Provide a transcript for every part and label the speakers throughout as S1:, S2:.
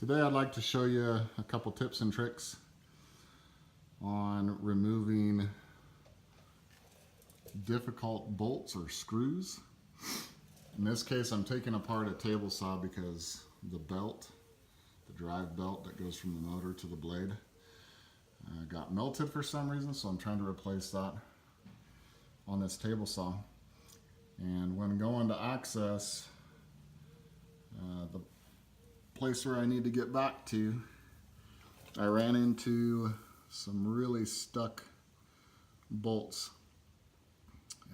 S1: Today I'd like to show you a couple tips and tricks on removing difficult bolts or screws. In this case I'm taking apart a table saw because the belt, the drive belt that goes from the motor to the blade, got melted for some reason, so I'm trying to replace that on this table saw. And when going to access the place where I need to get back to, I ran into some really stuck bolts,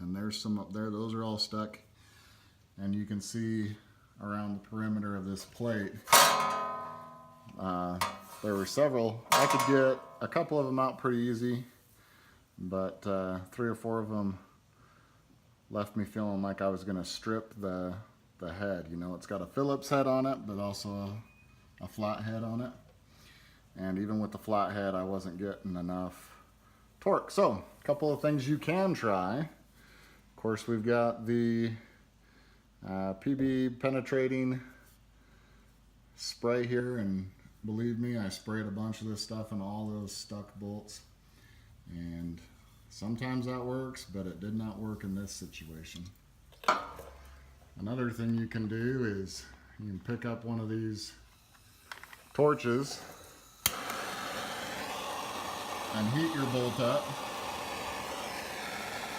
S1: and there's some up there. Those are all stuck, and you can see around the perimeter of this plate there were several. I could get a couple of them out pretty easy, but 3 or 4 of them left me feeling like I was going to strip the head. You know, it's got a Phillips head on it, but also a flat head on it. And even with the flat head, I wasn't getting enough torque. So, a couple of things you can try. Of course, we've got the PB penetrating spray here, and believe me, I sprayed a bunch of this stuff in all those stuck bolts. And sometimes that works, but it did not work in this situation. Another thing you can do is you can pick up one of these torches and heat your bolt up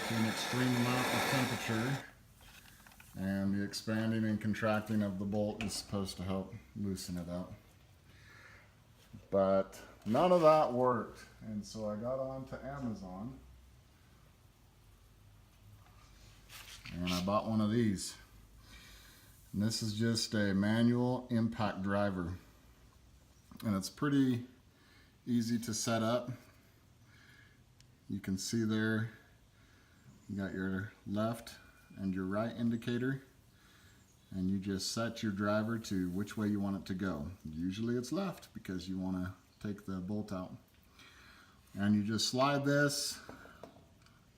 S1: to an extreme amount of temperature, and the expanding and contracting of the bolt is supposed to help loosen it up. But none of that worked, and so I got on to Amazon and I bought one of these. And this is just a manual impact driver, and it's pretty easy to set up. You can see there you got your left and your right indicator, and you just set your driver to which way you want it to go. Usually it's left because you want to take the bolt out, and you just slide this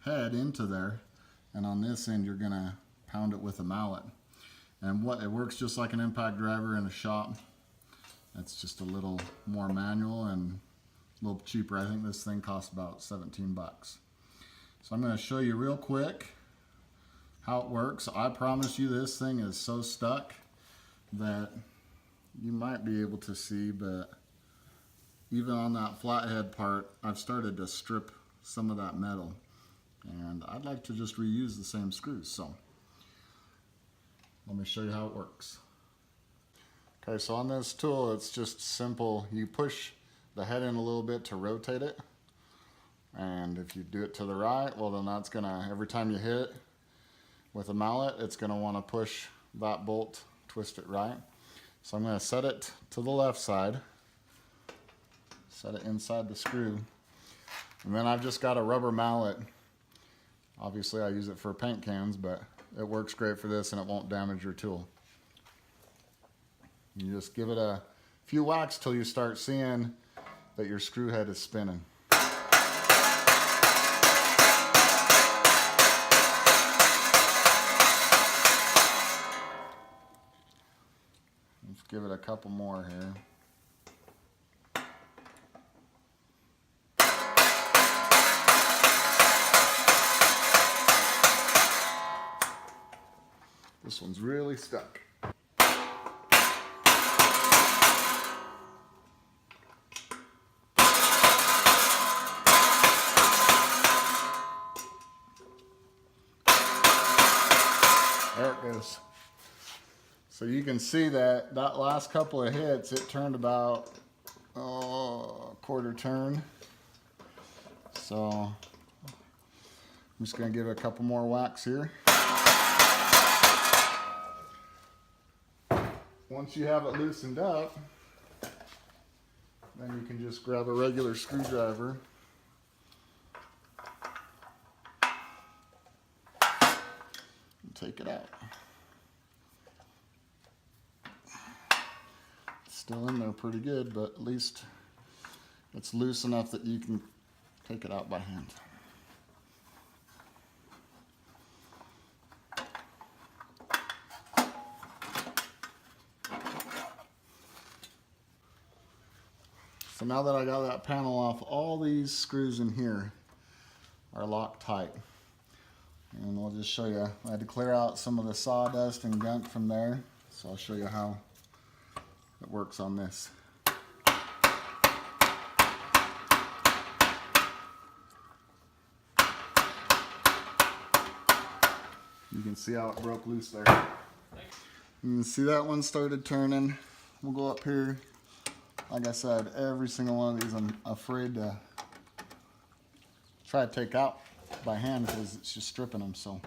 S1: head into there, and on this end you're gonna pound it with a mallet. And it works just like an impact driver in a shop. It's just a little more manual and a little cheaper. I think this thing costs about 17 bucks. So I'm going to show you real quick how it works. I promise you this thing is so stuck that you might be able to see, but even on that flathead part, I've started to strip some of that metal, and I'd like to just reuse the same screws. So let me show you how it works. Okay, so on this tool, it's just simple. You push the head in a little bit to rotate it. And if you do it to the right, well then that's gonna, every time you hit it with a mallet, it's gonna wanna push that bolt, twist it right. So I'm gonna set it to the left side, set it inside the screw. And then I've just got a rubber mallet. Obviously I use it for paint cans, but it works great for this and it won't damage your tool. You just give it a few whacks till you start seeing that your screw head is spinning. Let's give it a couple more here. This one's really stuck. There it goes. So you can see that last couple of hits, it turned about a quarter turn. So I'm just going to give it a couple more whacks here. Once you have it loosened up, then you can just grab a regular screwdriver and take it out. It's still in there pretty good, but at least it's loose enough that you can take it out by hand. So now that I got that panel off, all these screws in here are locked tight. And we'll just show you, I had to clear out some of the sawdust and gunk from there. So I'll show you how it works on this. You can see how it broke loose there. You can see that one started turning. We'll go up here. Like I said, every single one of these I'm afraid to try to take out by hand because it's just stripping them. So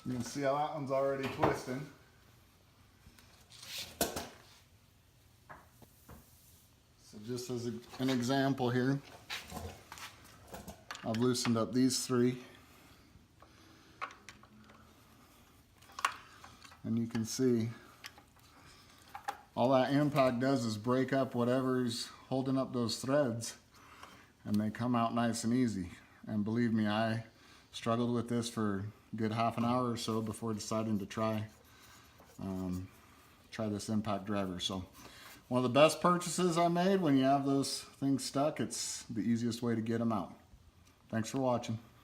S1: you can see how that one's already twisting. So just as an example here, I've loosened up these three. And you can see all that impact does is break up whatever's holding up those threads, and they come out nice and easy. And believe me, I struggled with this for a good half an hour or so before deciding to try this impact driver. So one of the best purchases I made when you have those things stuck. It's the easiest way to get them out. Thanks for watching.